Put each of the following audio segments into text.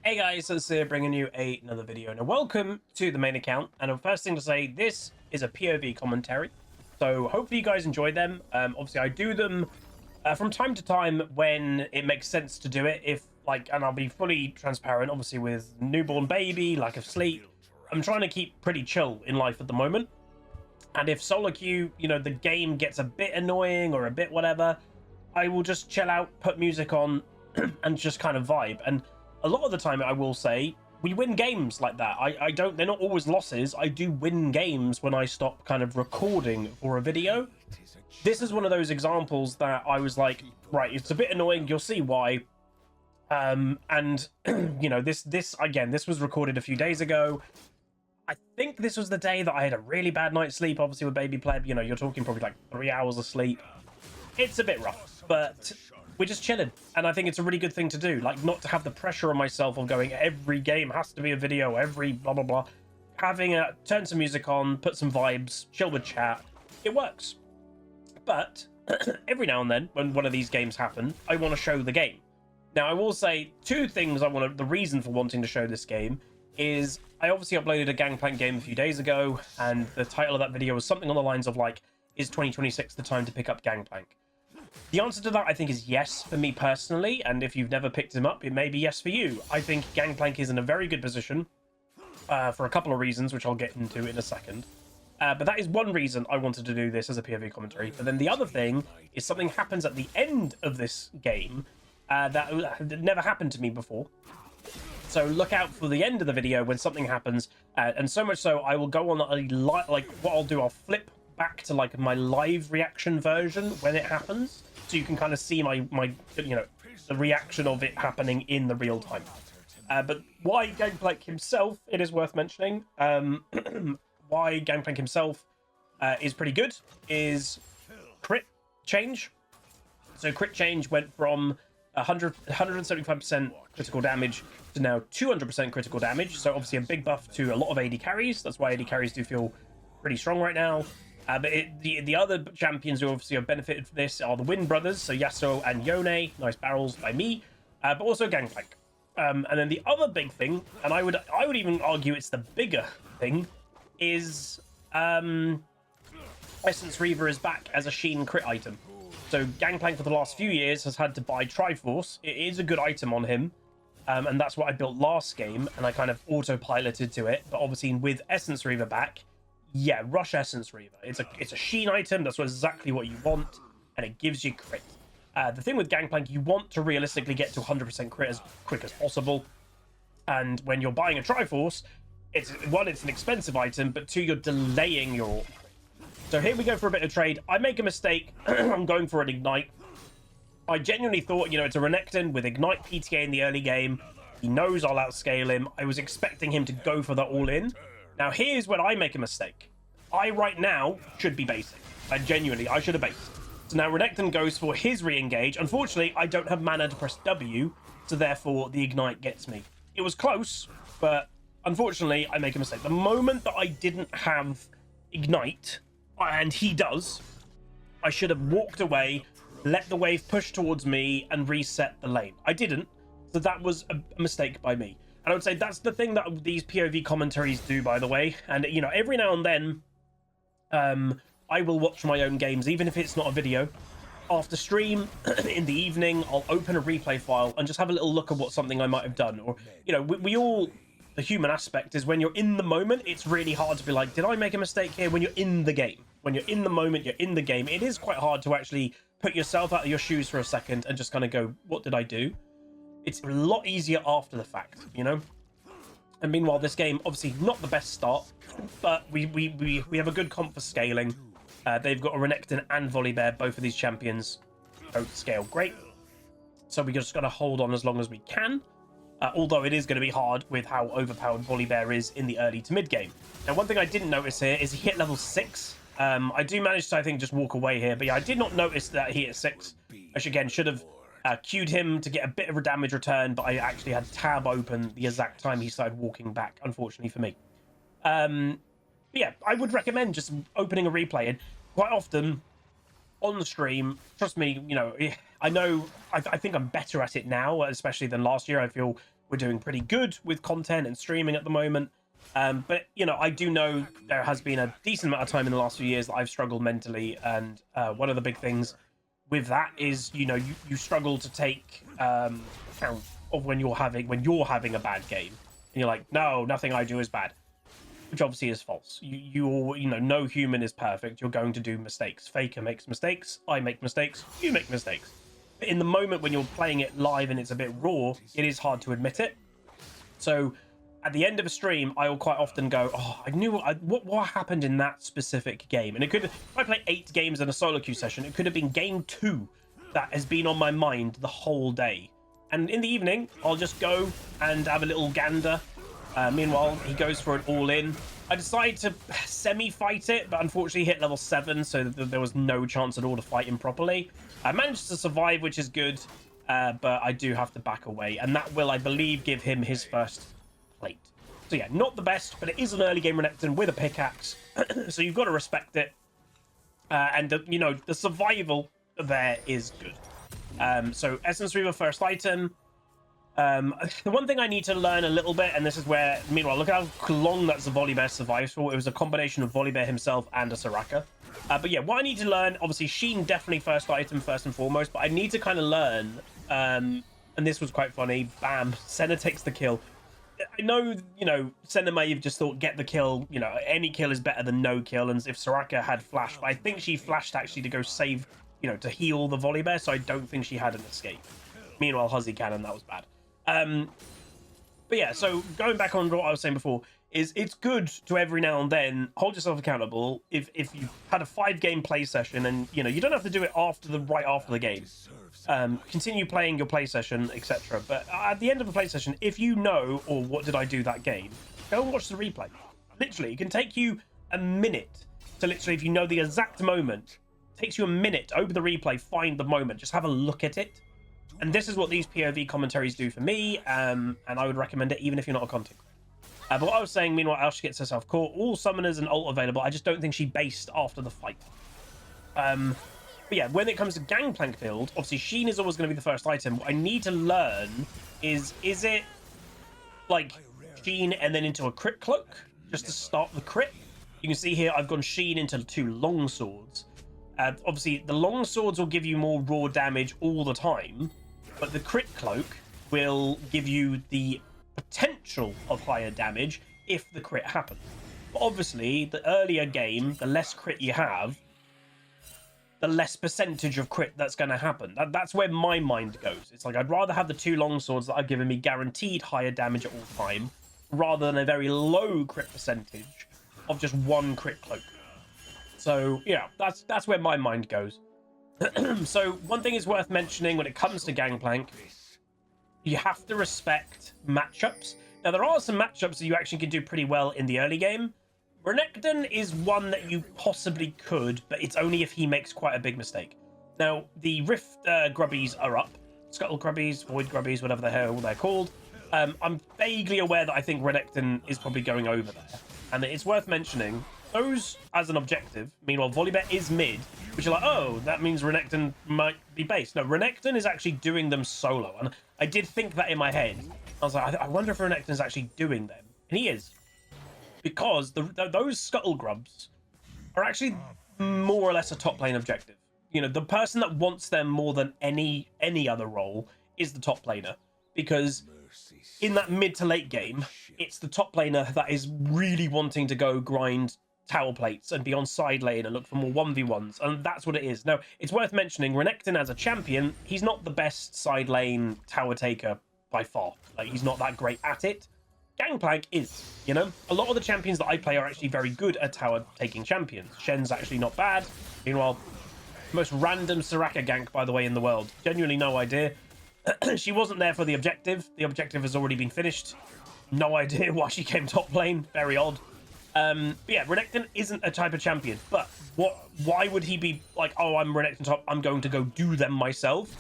Hey guys, it's here bringing you another video. Now welcome to the main account, and the first thing to say, this is a POV commentary, so hopefully you guys enjoy them. Obviously I do them from time to time when it makes sense to do it, and I'll be fully transparent, obviously with newborn baby, lack of sleep, I'm trying to keep pretty chill in life at the moment. And if solo queue, the game gets a bit annoying or a bit whatever, I will just chill out, put music on and just kind of vibe. And a lot of the time, I will say, we win games like that. They're not always losses. I do win games when I stop kind of recording for a video. This is one of those examples that I was like, right, it's a bit annoying. You'll see why. And this was recorded a few days ago. I think this was the day that I had a really bad night's sleep, obviously with baby pleb. You're talking probably like 3 hours of sleep. It's a bit rough, but we're just chilling, and I think it's a really good thing to do, like not to have the pressure on myself of going every game has to be a video, every blah blah blah. Turn some music on, put some vibes, chill with chat, it works. But every now and then when one of these games happen, I want to show the game. Now I will say two things. The reason for wanting to show this game is I obviously uploaded a Gangplank game a few days ago, and the title of that video was something on the lines of like, is 2026 the time to pick up Gangplank? The answer to that, I think, is yes for me personally, and if you've never picked him up, it may be yes for you. I think Gangplank is in a very good position for a couple of reasons, which I'll get into in a second. But that is one reason I wanted to do this as a POV commentary. But then the other thing is something happens at the end of this game that never happened to me before. So look out for the end of the video when something happens, and so much so I will go on I'll flip back to like my live reaction version when it happens, so you can kind of see my the reaction of it happening in the real time. But why Gangplank himself, it is worth mentioning, why Gangplank himself is pretty good is crit change. So crit change went from 175% critical damage to now 200% critical damage, so obviously a big buff to a lot of AD carries. That's why AD carries do feel pretty strong right now. But the other champions who obviously have benefited from this are the Wind Brothers, so Yasuo and Yone, nice barrels by me, but also Gangplank. And then the other big thing, and I would even argue it's the bigger thing, is Essence Reaver is back as a Sheen crit item. So Gangplank for the last few years has had to buy Triforce. It is a good item on him, and that's what I built last game, and I kind of autopiloted to it. But obviously with Essence Reaver back, yeah, rush Essence Reaver. It's a Sheen item. That's exactly what you want, and it gives you crit. The thing with Gangplank, you want to realistically get to 100% crit as quick as possible. And when you're buying a Triforce, it's an expensive item, but two, you're delaying your crit. So here we go for a bit of trade. I make a mistake. I'm going for an Ignite. I genuinely thought, it's a Renekton with Ignite PTA in the early game. He knows I'll outscale him. I was expecting him to go for the all-in. Now, here's when I make a mistake. I, right now, should be basing. I should have based. So now Renekton goes for his re-engage. Unfortunately, I don't have mana to press W, so therefore the Ignite gets me. It was close, but unfortunately, I make a mistake. The moment that I didn't have Ignite, and he does, I should have walked away, let the wave push towards me, and reset the lane. I didn't, so that was a mistake by me. And I would say that's the thing that these POV commentaries do, by the way. And, every now and then, I will watch my own games, even if it's not a video. After stream, in the evening, I'll open a replay file and just have a little look at something I might have done. Or, we all... The human aspect is when you're in the moment, it's really hard to be like, did I make a mistake here? When you're in the game. When you're in the moment, you're in the game. It is quite hard to actually put yourself out of your shoes for a second and just kind of go, what did I do? It's a lot easier after the fact, And meanwhile, this game, obviously not the best start, but we have a good comp for scaling. They've got a Renekton and Volibear, both of these champions don't scale great. So we just got to hold on as long as we can. Although it is going to be hard with how overpowered Volibear is in the early to mid game. Now, one thing I didn't notice here is he hit level 6. I do manage to, I think, just walk away here. But yeah, I did not notice that he hit 6. I should have queued him to get a bit of a damage return, but I actually had tab open the exact time he started walking back, unfortunately for me. But yeah, I would recommend just opening a replay. And quite often on the stream, trust me, I know I think I'm better at it now, especially than last year. I feel we're doing pretty good with content and streaming at the moment. But, you know, I do know there has been a decent amount of time in the last few years that I've struggled mentally. And one of the big things with that is, you know, you struggle to take account of when you're having a bad game. And you're like, no, nothing I do is bad. Which obviously is false. You know, no human is perfect. You're going to do mistakes. Faker makes mistakes. I make mistakes. You make mistakes. But in the moment when you're playing it live and it's a bit raw, it is hard to admit it. So at the end of a stream, I will quite often go, oh, I knew what happened in that specific game. And it could, if I play 8 games in a solo queue session, it could have been game 2 that has been on my mind the whole day. And in the evening, I'll just go and have a little gander. Meanwhile, he goes for an all-in. I decided to semi-fight it, but unfortunately hit level 7, so there was no chance at all to fight him properly. I managed to survive, which is good, but I do have to back away. And that will, I believe, give him his first plate. So yeah, not the best, but it is an early game Renekton with a pickaxe, so you've got to respect it. You know, the survival there is good. So Essence Reaver first item. The one thing I need to learn a little bit, and this is where, meanwhile, look how long that Volibear survives for. It was a combination of Volibear himself and a Soraka. But yeah, what I need to learn, obviously, Sheen definitely first item, first and foremost, but I need to kind of learn, and this was quite funny, bam, Senna takes the kill. I know, you know, Senna may have just thought, get the kill, you know, any kill is better than no kill, and if Soraka had flash, but I think she flashed actually to go save, you know, to heal the Volibear, so I don't think she had an escape. Meanwhile, Huzzy cannon, that was bad. But yeah, so going back on what I was saying before, is it's good to every now and then hold yourself accountable. If you had a 5-game play session, and you know you don't have to do it right after the game. Continue playing your play session, etc. But at the end of the play session, if you know, or what did I do that game, go and watch the replay. Literally, it can take you a minute to literally, if you know the exact moment, it takes you a minute to open the replay, find the moment, just have a look at it. And this is what these POV commentaries do for me, and I would recommend it even if you're not a content creator. But what I was saying, meanwhile, Ashe gets herself caught. All summoners and ult available. I just don't think she based after the fight. But yeah, when it comes to Gangplank build, obviously Sheen is always going to be the first item. What I need to learn is it like Sheen and then into a crit cloak just to start the crit? You can see here I've gone Sheen into 2 long swords. Obviously, the long swords will give you more raw damage all the time, but the crit cloak will give you the potential of higher damage if the crit happens. But obviously, the earlier game, the less crit you have, the less percentage of crit that's going to happen. That's where my mind goes. It's like I'd rather have the 2 long swords that are giving me guaranteed higher damage at all time, rather than a very low crit percentage of just 1 crit cloak. So yeah, that's where my mind goes. So one thing is worth mentioning when it comes to Gangplank, you have to respect matchups. Now there are some matchups that you actually can do pretty well in the early game. Renekton is one that you possibly could, but it's only if he makes quite a big mistake. Now the Rift Grubbies are up. Scuttle Grubbies, Void Grubbies, whatever the hell they're called. I'm vaguely aware that I think Renekton is probably going over there. And it's worth mentioning, those as an objective, meanwhile Volibear is mid, which are like, oh, that means Renekton might be base. No, Renekton is actually doing them solo. And I did think that in my head. I was like, I wonder if Renekton is actually doing them. And he is. Because those Scuttle Grubs are actually more or less a top lane objective. You know, the person that wants them more than any other role is the top laner. Because in that mid to late game, it's the top laner that is really wanting to go grind tower plates and be on side lane and look for more 1v1s, and that's what it is. Now, it's worth mentioning, Renekton as a champion, he's not the best side lane tower taker by far. Like, he's not that great at it. Gangplank is, you know? A lot of the champions that I play are actually very good at tower taking champions. Shen's actually not bad. Meanwhile, most random Soraka gank, by the way, in the world. Genuinely no idea. She wasn't there for the objective. The objective has already been finished. No idea why she came top lane. Very odd. But yeah, Renekton isn't a type of champion. But why would he be like, oh, I'm Renekton top, I'm going to go do them myself?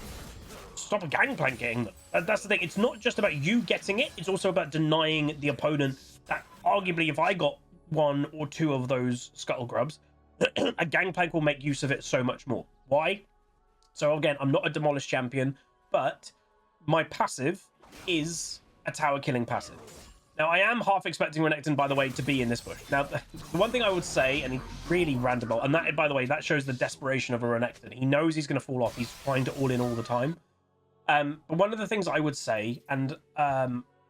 Stop a Gangplank getting them. That's the thing. It's not just about you getting it. It's also about denying the opponent that arguably if I got 1 or 2 of those Scuttle Grubs, a Gangplank will make use of it so much more. Why? So again, I'm not a Demolish champion, but my passive is a tower killing passive. Now, I am half expecting Renekton, by the way, to be in this bush. Now, the one thing I would say, and he really random, and that, by the way, that shows the desperation of a Renekton. He knows he's going to fall off. He's trying to all in all the time. But one of the things I would say, and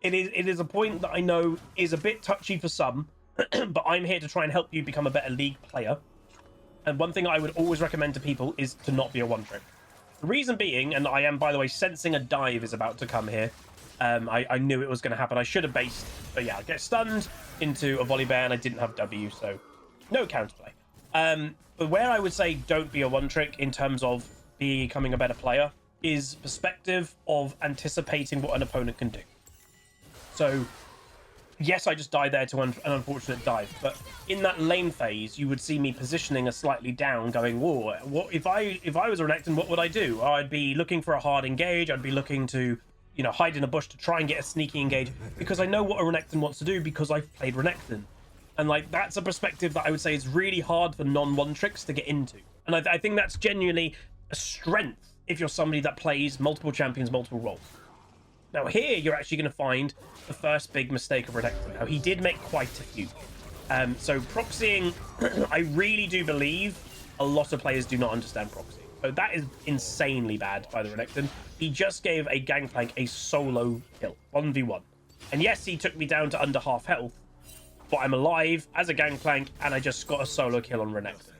it is a point that I know is a bit touchy for some, but I'm here to try and help you become a better League player. And one thing I would always recommend to people is to not be a one-trick. The reason being, and I am, by the way, sensing a dive is about to come here. I knew it was going to happen. I should have based, but yeah, I get stunned into a Volibear and I didn't have W, so no counterplay. But where I would say don't be a one-trick in terms of becoming a better player is perspective of anticipating what an opponent can do. So, yes, I just died there to an unfortunate dive, but in that lane phase, you would see me positioning a slightly down, going, whoa, what if I was a Renekton, what would I do? I'd be looking for a hard engage, I'd be looking to, you know, hide in a bush to try and get a sneaky engage, because I know what a Renekton wants to do because I've played Renekton. And, like, that's a perspective that I would say is really hard for non-one-tricks to get into. And I think that's genuinely a strength if you're somebody that plays multiple champions, multiple roles. Now, here, you're actually going to find the first big mistake of Renekton. Now, he did make quite a few. So, proxying, I really do believe a lot of players do not understand proxying. So that is insanely bad by the Renekton. He just gave a Gangplank a solo kill, 1v1. And yes, he took me down to under half health, but I'm alive as a Gangplank, and I just got a solo kill on Renekton.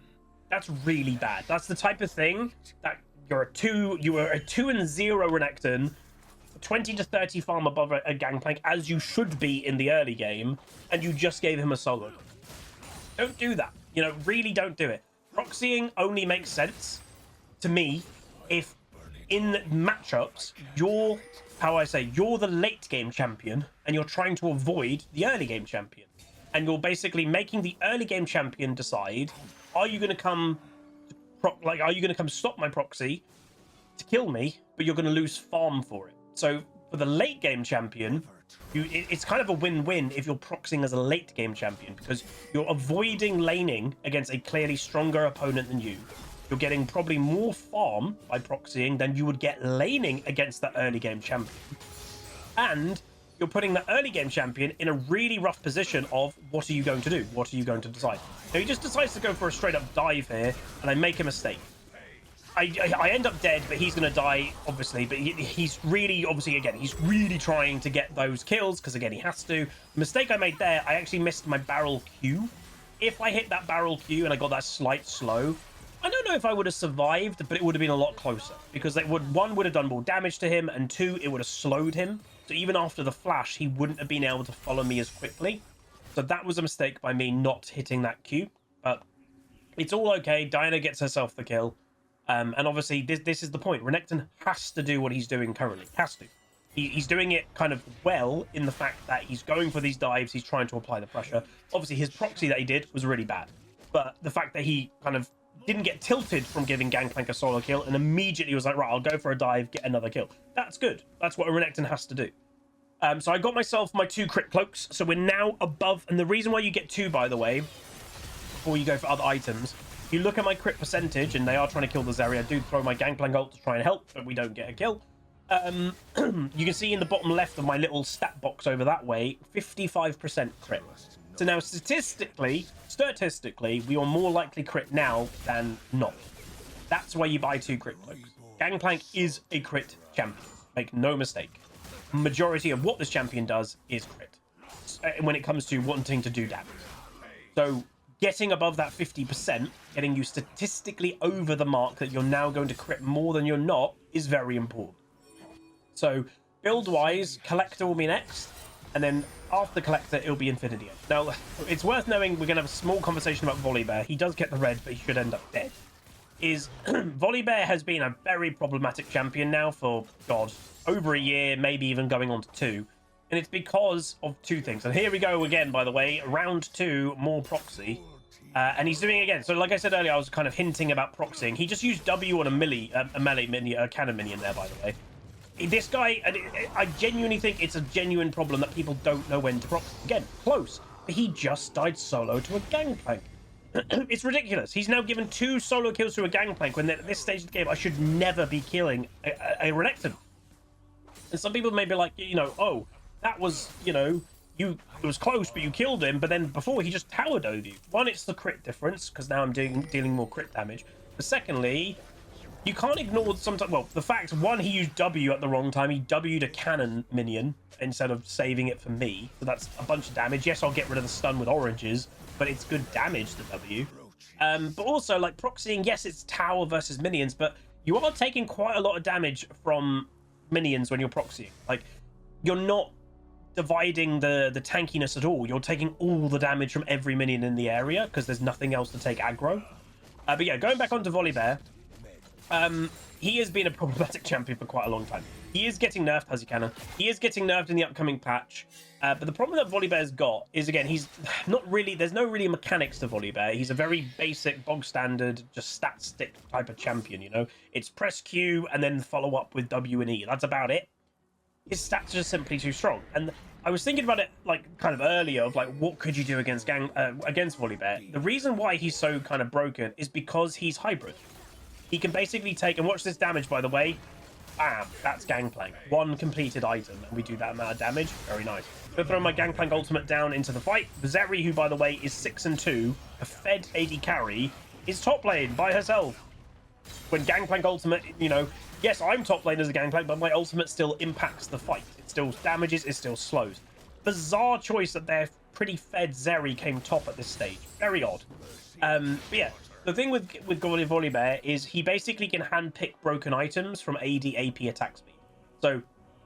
That's really bad. That's the type of thing that you were a 2-0 Renekton, 20 to 30 farm above a Gangplank, as you should be in the early game, and you just gave him a solo. Don't do that. You know, really don't do it. Proxying only makes sense to me if in matchups you're the late game champion and you're trying to avoid the early game champion, and you're basically making the early game champion decide, are you going to come stop my proxy to kill me, but you're going to lose farm for it. So for the late game champion, it's kind of a win-win if you're proxying as a late game champion, because you're avoiding laning against a clearly stronger opponent than you. You're getting probably more farm by proxying than you would get laning against the early game champion. And you're putting the early game champion in a really rough position of what are you going to do? What are you going to decide? So he just decides to go for a straight up dive here, and I make a mistake. I end up dead, but he's going to die, obviously. But he's really, obviously, again, he's really trying to get those kills, because, again, he has to. The mistake I made there, I actually missed my barrel Q. If I hit that barrel Q and I got that slight slow, I don't know if I would have survived, but it would have been a lot closer, because they would, one, would have done more damage to him, and two, it would have slowed him. So even after the flash, he wouldn't have been able to follow me as quickly. So that was a mistake by me not hitting that Q. But it's all okay. Diana gets herself the kill. And obviously, this is the point. Renekton has to do what he's doing currently. Has to. He's doing it kind of well in the fact that he's going for these dives. He's trying to apply the pressure. Obviously, his proxy that he did was really bad. But the fact that he kind of didn't get tilted from giving Gangplank a solo kill and immediately was like, right, I'll go for a dive, get another kill. That's good. That's what a Renekton has to do. So I got myself my 2 crit cloaks. So we're now above. And the reason why you get 2, by the way, before you go for other items, if you look at my crit percentage, and they are trying to kill the Zarya, I do throw my Gangplank ult to try and help, but we don't get a kill. You can see in the bottom left of my little stat box over that way, 55% crit. So now statistically, we are more likely crit now than not. That's why you buy 2 crit cloaks. Gangplank is a crit champion. Make no mistake. Majority of what this champion does is crit when it comes to wanting to do damage. So getting above that 50%, getting you statistically over the mark that you're now going to crit more than you're not, is very important. So build-wise, Collector will be next, and then after Collector, it'll be Infinity. Now, it's worth knowing we're going to have a small conversation about Volibear. He does get the red, but he should end up dead. Volibear has been a very problematic champion now for, God, over a year, maybe even going on to 2. And it's because of 2 things. And here we go again, by the way. Round 2, more proxy. And he's doing it again. So like I said earlier, I was kind of hinting about proxying. He just used W on a melee minion, a cannon minion there, by the way. This guy, I genuinely think it's a genuine problem that people don't know when to proxy. Again, close. But he just died solo to a Gangplank. It's ridiculous. He's now given 2 solo kills to a Gangplank when at this stage of the game, I should never be killing a Renekton. And some people may be like, you know, oh, that was, you know, it was close, but you killed him. But then before, he just towered over you. One, it's the crit difference, because now I'm dealing more crit damage. But secondly, you can't ignore sometimes. Well, the fact, one, he used W at the wrong time. He W'd a cannon minion instead of saving it for me. So that's a bunch of damage. Yes, I'll get rid of the stun with oranges, but it's good damage, the W. But also, like, proxying, yes, it's tower versus minions, but you are taking quite a lot of damage from minions when you're proxying. Like, you're not dividing the tankiness at all. You're taking all the damage from every minion in the area because there's nothing else to take aggro. But yeah, going back onto Volibear, he has been a problematic champion for quite a long time. He is getting nerfed, Huzzy Cannon. He is getting nerfed in the upcoming patch. But the problem that Volibear's got is, again, he's not really... There's no really mechanics to Volibear. He's a very basic, bog standard, just stat stick type of champion, you know? It's press Q and then follow up with W and E. That's about it. His stats are just simply too strong. And I was thinking about it, like, kind of earlier, of, like, what could you do against Volibear? The reason why he's so kind of broken is because he's hybrid. He can basically take... And watch this damage, by the way. Bam, that's Gangplank. One completed item, and we do that amount of damage. Very nice. I'm gonna throw my Gangplank ultimate down into the fight. Zeri, who, by the way, is 6-2, a fed AD carry, is top lane by herself. When Gangplank ultimate, you know... Yes, I'm top lane as a Gangplank, but my ultimate still impacts the fight. It still damages, it still slows. Bizarre choice that their pretty fed Zeri came top at this stage. Very odd. But yeah, the thing with Volibear is he basically can handpick broken items from AD AP attack speed. So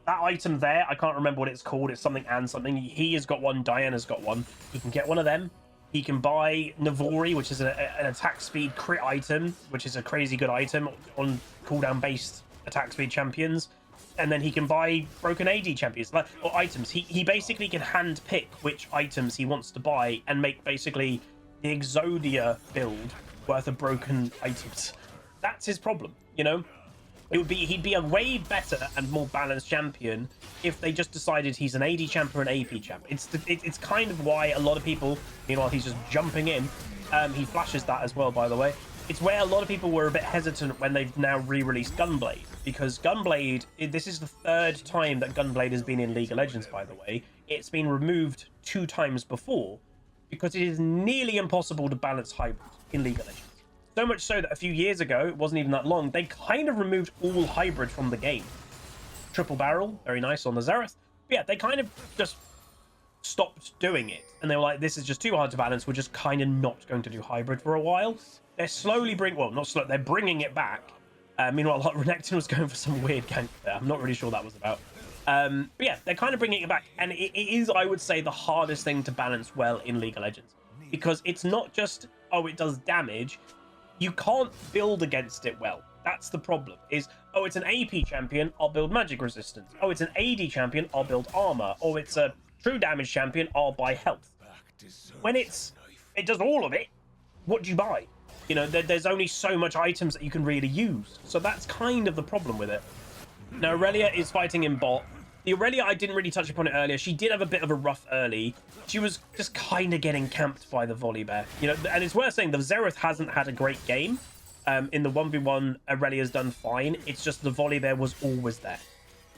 that item there, I can't remember what it's called. It's something and something. He has got one. Diana's got one. He can get one of them. He can buy Navori, which is an attack speed crit item, which is a crazy good item on cooldown based attack speed champions. And then he can buy broken AD champions, or items. He basically can hand pick which items he wants to buy and make basically the Exodia build worth of broken items. That's his problem, you know? He'd be a way better and more balanced champion if they just decided he's an AD champ or an AP champ. It's kind of why a lot of people, meanwhile he's just jumping in, he flashes that as well, by the way. It's where a lot of people were a bit hesitant when they've now re-released Gunblade, because Gunblade, this is the third time that Gunblade has been in League of Legends, by the way. It's been removed 2 times before, because it is nearly impossible to balance hybrid in League of Legends. So much so that a few years ago, it wasn't even that long, they kind of removed all hybrid from the game. Triple barrel, very nice on the Xerath. But yeah, they kind of just stopped doing it. And they were like, this is just too hard to balance. We're just kind of not going to do hybrid for a while. They're slowly they're bringing it back. Meanwhile, Renekton was going for some weird gank there. I'm not really sure what that was about. But yeah, they're kind of bringing it back. And it is, I would say, the hardest thing to balance well in League of Legends. Because it's not just, oh, it does damage. You can't build against it well. That's the problem. Is, oh, it's an AP champion, I'll build magic resistance. Oh, it's an AD champion, I'll build armor. Or it's a true damage champion, I'll buy health. When it does all of it, what do you buy? You know, there's only so much items that you can really use. So that's kind of the problem with it. Now, Aurelia is fighting in bot. The Aurelia, I didn't really touch upon it earlier. She did have a bit of a rough early. She was just kind of getting camped by the Volibear. You know, and it's worth saying the Xerath hasn't had a great game. In the 1v1, Aurelia's done fine. It's just the Volibear was always there.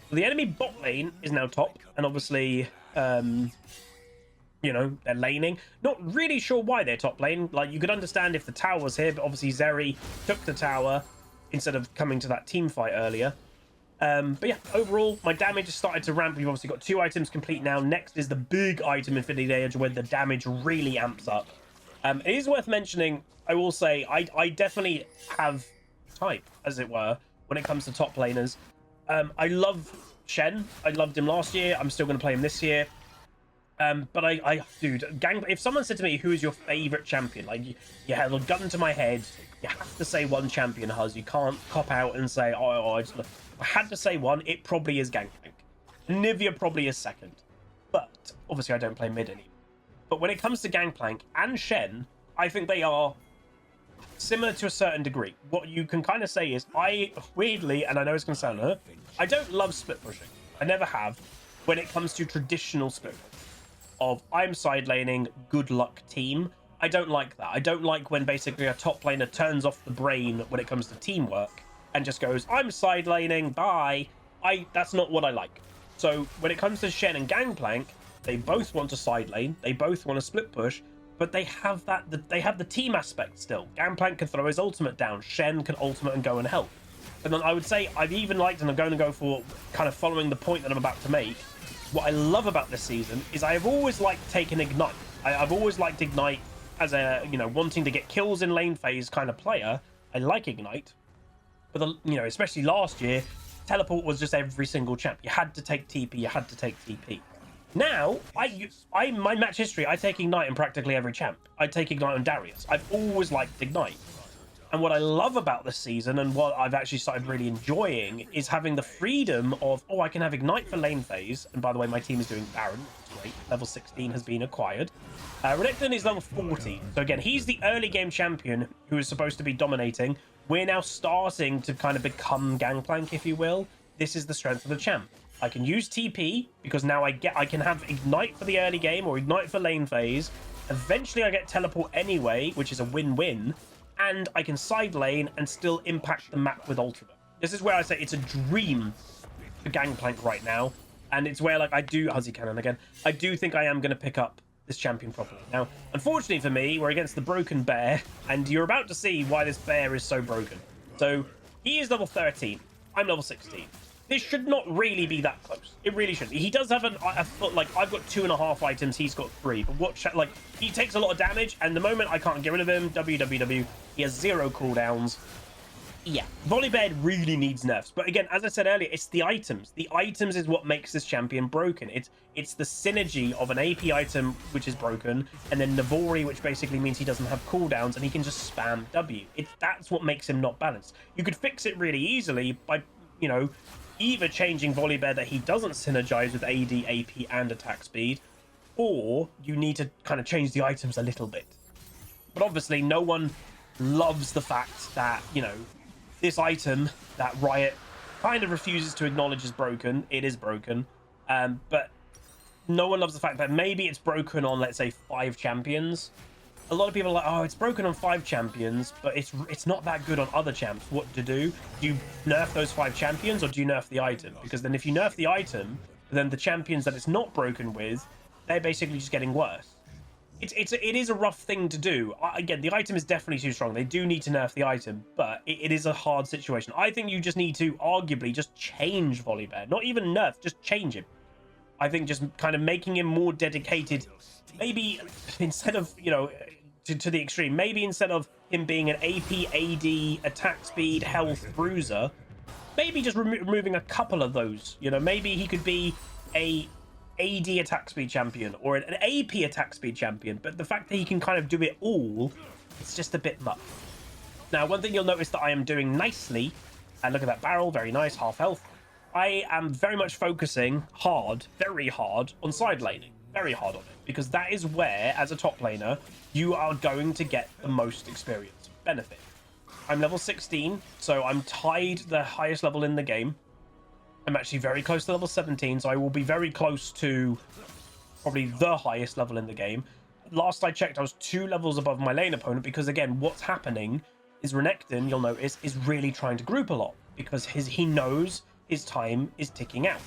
So the enemy bot lane is now top. And obviously, you know, they're laning. Not really sure why they're top lane. Like, you could understand if the tower was here, but obviously Zeri took the tower instead of coming to that team fight earlier. But yeah, overall, my damage has started to ramp. We've obviously got 2 items complete now. Next is the big item, Infinity Edge, where the damage really amps up. It is worth mentioning, I will say, I definitely have type, as it were, when it comes to top laners. I love Shen. I loved him last year. I'm still going to play him this year. But dude, if someone said to me, who is your favorite champion? Like, you had a gun to my head. You have to say one champion, Huz. You can't cop out and say, if I had to say one, it probably is Gangplank. Nivea probably is second. But, obviously, I don't play mid anymore. But when it comes to Gangplank and Shen, I think they are similar to a certain degree. What you can kind of say is, weirdly, and I know it's going to sound I don't love split pushing. I never have. When it comes to traditional split pushing. Of, I'm side laning, good luck team. I don't like that. I don't like when basically a top laner turns off the brain when it comes to teamwork and just goes, I'm side laning, bye. That's not what I like. So when it comes to Shen and Gangplank, they both want to side lane, they both want to split push, but they have the team aspect still. Gangplank can throw his ultimate down, Shen can ultimate and go and help. And then I would say I've even liked, and I'm going to go for kind of following the point that I'm about to make, what I love about this season is I've always liked taking Ignite. I've always liked Ignite as a, you know, wanting to get kills in lane phase kind of player. I like Ignite. But, you know, especially last year, Teleport was just every single champ. You had to take TP, you had to take TP. Now, my match history, I take Ignite in practically every champ. I take Ignite on Darius. I've always liked Ignite. And what I love about this season, and what I've actually started really enjoying, is having the freedom of, oh, I can have Ignite for lane phase. And by the way, my team is doing Baron. It's great. Level 16 has been acquired. Renekton is level 40. So again, he's the early game champion who is supposed to be dominating. We're now starting to kind of become Gangplank, if you will. This is the strength of the champ. I can use TP because now I can have Ignite for the early game or Ignite for lane phase. Eventually I get Teleport anyway, which is a win-win. And I can side lane and still impact the map with ultimate. This is where I say it's a dream for Gangplank right now. And it's where, like, I do Huzzy Cannon again. I do think I am going to pick up this champion properly. Now, unfortunately for me, we're against the broken bear, and you're about to see why this bear is so broken. So he is level 13. I'm level 16. This should not really be that close. It really shouldn't. He does have a foot, like, I've got 2.5 items, he's got 3. But what, like, he takes a lot of damage, and the moment I can't get rid of him, WWW, he has 0 cooldowns. Yeah, Volibear really needs nerfs. But again, as I said earlier, it's the items. The items is what makes this champion broken. It's the synergy of an AP item, which is broken, and then Navori, which basically means he doesn't have cooldowns, and he can just spam W. That's what makes him not balanced. You could fix it really easily by, you know, either changing Volibear that he doesn't synergize with AD, AP, and attack speed, or you need to kind of change the items a little bit. But obviously, no one loves the fact that, you know, this item that Riot kind of refuses to acknowledge is broken. It is broken. But no one loves the fact that maybe it's broken on, let's say, 5 champions. A lot of people are like, oh, it's broken on 5 champions, but it's not that good on other champs. What to do? Do you nerf those 5 champions, or do you nerf the item? Because then if you nerf the item, then the champions that it's not broken with, they're basically just getting worse. It is a rough thing to do. Again, the item is definitely too strong. They do need to nerf the item, but it is a hard situation. I think you just need to arguably just change Volibear. Not even nerf, just change him. I think just kind of making him more dedicated. Maybe instead of, you know, to the extreme, maybe instead of him being an AP, AD, attack speed, health, bruiser, maybe just removing a couple of those. You know, maybe he could be a AD attack speed champion or an AP attack speed champion, but the fact that he can kind of do it all, it's just a bit much. Now, one thing you'll notice that I am doing nicely, and look at that barrel, very nice, half health. I am very much focusing hard, very hard on side laning, very hard on it, because that is where, as a top laner, you are going to get the most experience benefit. I'm level 16, so I'm tied the highest level in the game. I'm actually very close to level 17, so I will be very close to probably the highest level in the game. Last I checked, I was 2 levels above my lane opponent, because again, what's happening is Renekton, you'll notice, is really trying to group a lot, because he knows his time is ticking out.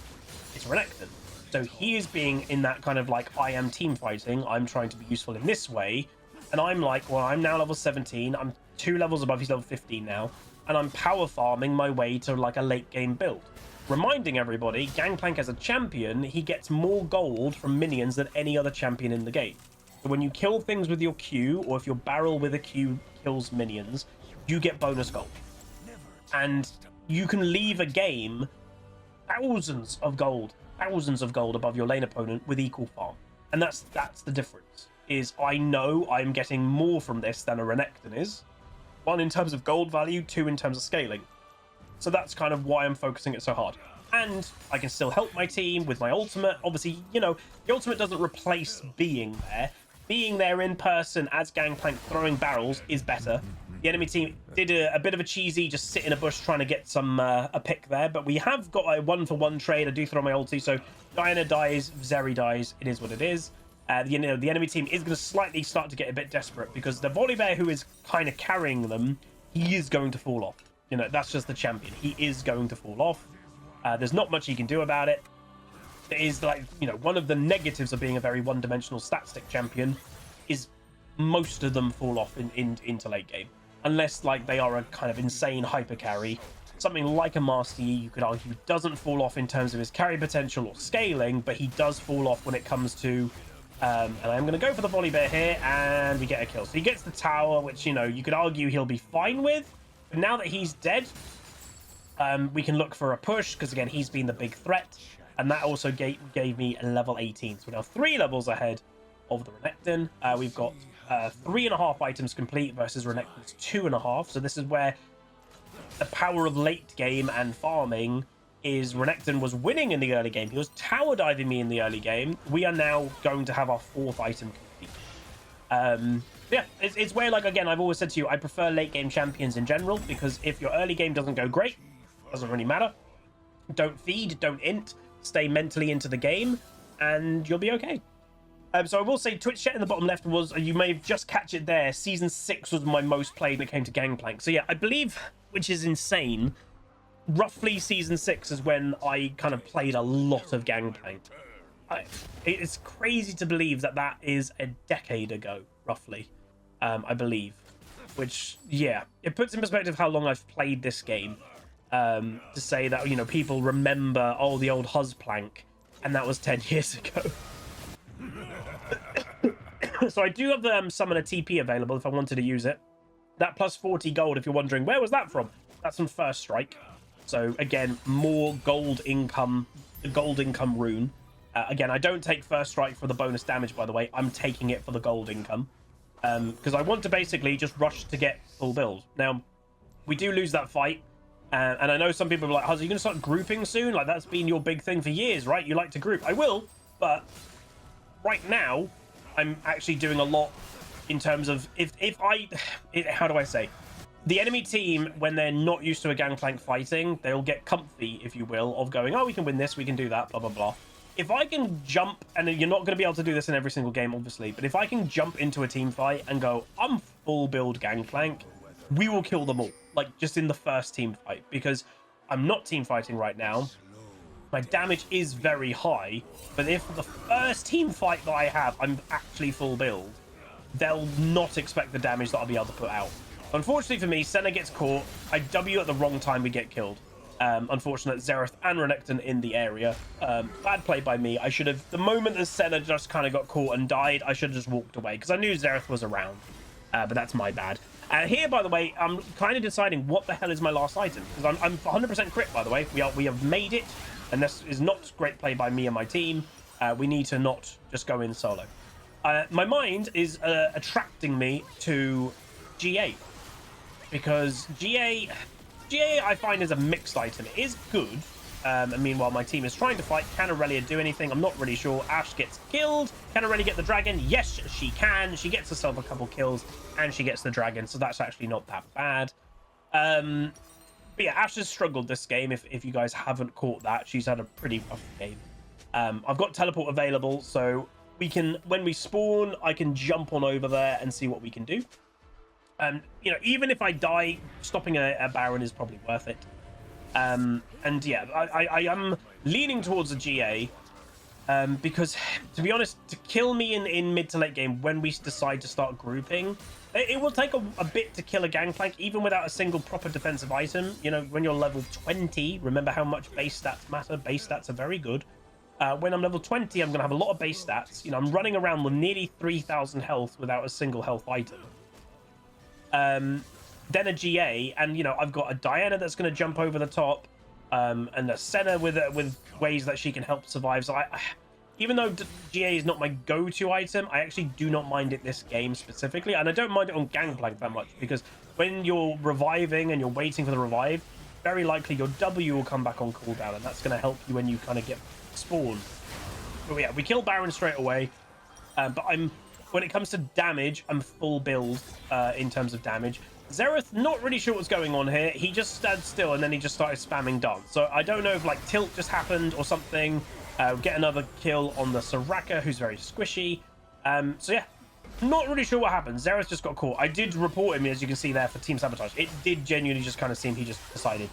It's Renekton. So he is being in that kind of like, I am team fighting, I'm trying to be useful in this way, and I'm like, well, I'm now level 17, I'm 2 levels above, he's level 15 now, and I'm power farming my way to like a late game build. Reminding everybody, Gangplank as a champion, he gets more gold from minions than any other champion in the game. So when you kill things with your Q, or if your barrel with a Q kills minions, you get bonus gold. And you can leave a game thousands of gold above your lane opponent with equal farm. And that's the difference, is I know I'm getting more from this than a Renekton is. 1, in terms of gold value, 2, in terms of scaling. So that's kind of why I'm focusing it so hard. And I can still help my team with my ultimate. Obviously, you know, the ultimate doesn't replace being there. Being there in person as Gangplank throwing barrels is better. The enemy team did a bit of a cheesy, just sit in a bush trying to get some a pick there. But we have got a 1-for-1 trade. I do throw my ulti, so Diana dies, Zeri dies. It is what it is. You know, the enemy team is going to slightly start to get a bit desperate, because the Volibear, who is kind of carrying them, he is going to fall off. You know, that's just the champion. He is going to fall off. There's not much he can do about it. is like, you know, one of the negatives of being a very one-dimensional stat stick champion is most of them fall off into late game, unless like they are a kind of insane hyper carry. Something like a Master Yi, you could argue, doesn't fall off in terms of his carry potential or scaling, but he does fall off when it comes to and I'm going to go for the Volibear here, and we get a kill. So he gets the tower, which, you know, you could argue he'll be fine with, but now that he's dead, we can look for a push, because again, he's been the big threat, and that also gave me a level 18. So we're now 3 levels ahead of the Renekton. We've got 3.5 items complete versus Renekton's 2.5. So this is where the power of late game and farming is. Renekton was winning in the early game. He was tower diving me in the early game. We are now going to have our 4th item complete. Yeah, it's where, like, again, I've always said to you, I prefer late game champions in general, because if your early game doesn't go great, doesn't really matter. Don't feed, don't int, stay mentally into the game, and you'll be okay. So I will say, Twitch chat in the bottom left was, you may just catch it there, Season 6 was my most played when it came to Gangplank. So yeah, I believe, which is insane, roughly Season 6 is when I kind of played a lot of Gangplank. It's crazy to believe that that is a decade ago, roughly, I believe. Which, yeah, it puts in perspective how long I've played this game. To say that, you know, people remember, oh, the old HuzzyGames, and that was 10 years ago. So I do have the Summoner TP available if I wanted to use it. That plus 40 gold, if you're wondering, where was that from? That's from First Strike. So again, more gold income, the gold income rune. Again, I don't take First Strike for the bonus damage, by the way. I'm taking it for the gold income. Because I want to basically just rush to get full build. Now, we do lose that fight. And I know some people are like, Huzzy, you're going to start grouping soon? Like, that's been your big thing for years, right? You like to group. I will, but right now, I'm actually doing a lot in terms of how do I say? The enemy team, when they're not used to a Gangplank fighting, they'll get comfy, if you will, of going, oh, we can win this, we can do that, blah, blah, blah. If I can jump, and you're not going to be able to do this in every single game, obviously, but if I can jump into a team fight and go, I'm full build Gangplank, we will kill them all, like just in the first team fight, because I'm not team fighting right now. My damage is very high, but if the first team fight that I have, I'm actually full build, they'll not expect the damage that I'll be able to put out. Unfortunately for me, Senna gets caught. I W at the wrong time, we get killed. Unfortunate, Xerath and Renekton in the area. Bad play by me. I should have, the moment that Senna just kind of got caught and died, I should have just walked away, because I knew Xerath was around. But that's my bad. Here, by the way, I'm kind of deciding what the hell is my last item, because I'm 100% crit, by the way. We have made it, and this is not great play by me and my team. We need to not just go in solo. My mind is attracting me to GA, because GA I find is a mixed item. It is good, and meanwhile my team is trying to fight. Can Aurelia do anything? I'm not really sure. Ashe gets killed. Can Aurelia get the dragon? Yes, she can. She gets herself a couple kills, and she gets the dragon, so that's actually not that bad. But yeah, Ashe has struggled this game, if you guys haven't caught that. She's had a pretty rough game. I've got teleport available, so we can, when we spawn, I can jump on over there and see what we can do. You know, even if I die, stopping a Baron is probably worth it. And yeah, I am leaning towards a GA, because, to be honest, to kill me in mid to late game when we decide to start grouping, it will take a bit to kill a Gangplank, even without a single proper defensive item. You know, when you're level 20, remember how much base stats matter. Base stats are very good. When I'm level 20, I'm going to have a lot of base stats. You know, I'm running around with nearly 3,000 health without a single health item. Then a GA, and, you know, I've got a Diana that's going to jump over the top, and a Senna with ways that she can help survive. So even though GA is not my go-to item, I actually do not mind it this game specifically, and I don't mind it on Gangplank that much, because when you're reviving and you're waiting for the revive, very likely your W will come back on cooldown, and that's going to help you when you kind of get spawned. But yeah, we kill Baron straight away, but when it comes to damage, I'm full build in terms of damage. Xerath, not really sure what's going on here. He just stood still and then he just started spamming dance. So I don't know if like tilt just happened or something. Get another kill on the Soraka, who's very squishy. So yeah, not really sure what happened. Xerath just got caught. I did report him, as you can see there, for team sabotage. It did genuinely just kind of seem he just decided.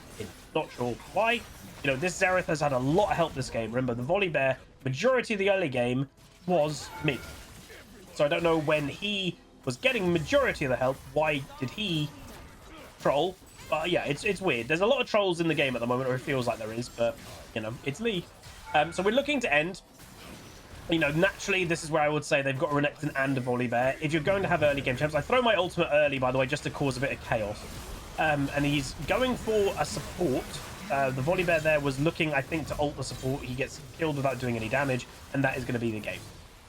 Not sure why. You know, this Xerath has had a lot of help this game. Remember, the Volibear, majority of the early game was me. So I don't know when he was getting majority of the help, why did he troll? But yeah, it's weird. There's a lot of trolls in the game at the moment, or it feels like there is, but, you know, it's Lee. So we're looking to end. You know, naturally, this is where I would say they've got a Renekton and a Volibear. If you're going to have early game champs, I throw my ultimate early, by the way, just to cause a bit of chaos. And he's going for a support. The Volibear there was looking, I think, to ult the support. He gets killed without doing any damage, and that is going to be the game.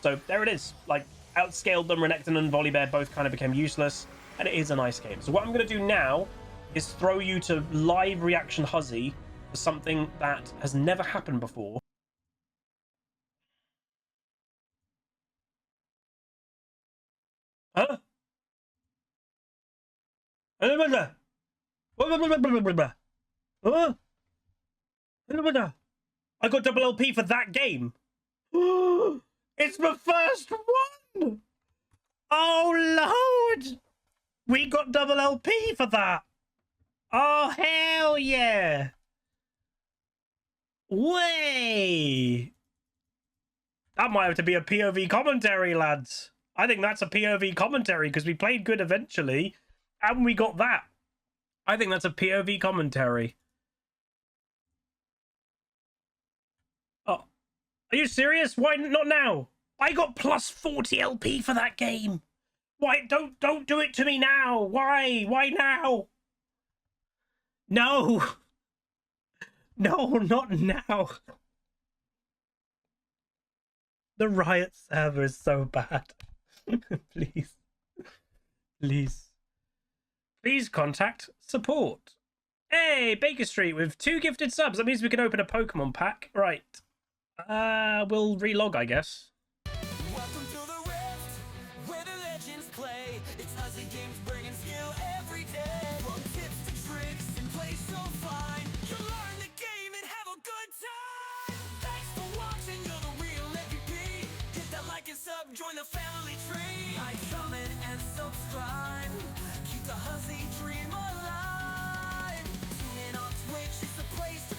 So there it is. Like, outscaled them. Renekton and Volibear both kind of became useless, and it is a nice game. So what I'm going to do now is throw you to live reaction Huzzy for something that has never happened before. Huh? Huh? I got double LP for that game. It's my first one. Oh, Lord. We got double LP for that. Oh, hell yeah. Way. That might have to be a POV commentary, lads. I think that's a POV commentary because we played good eventually and we got that. I think that's a POV commentary. Oh, are you serious? Why not now? I got plus 40 LP for that game. Why don't do it to me now? Why? Why now? No. No, not now. The Riot server is so bad. Please. Please. Please contact support. Hey, Baker Street with 2 gifted subs. That means we can open a Pokemon pack. Right. We'll relog, I guess. Welcome to the Rift, where the legends play. It's HuzzyGames bringing skill every day. From tips to tricks and play so fine. You'll learn the game and have a good time. Thanks for watching, you're the real MVP. Hit that like and sub, join the family tree. Like, comment, and subscribe. Keep the Huzzy dream alive. Tune in on Twitch, it's the place to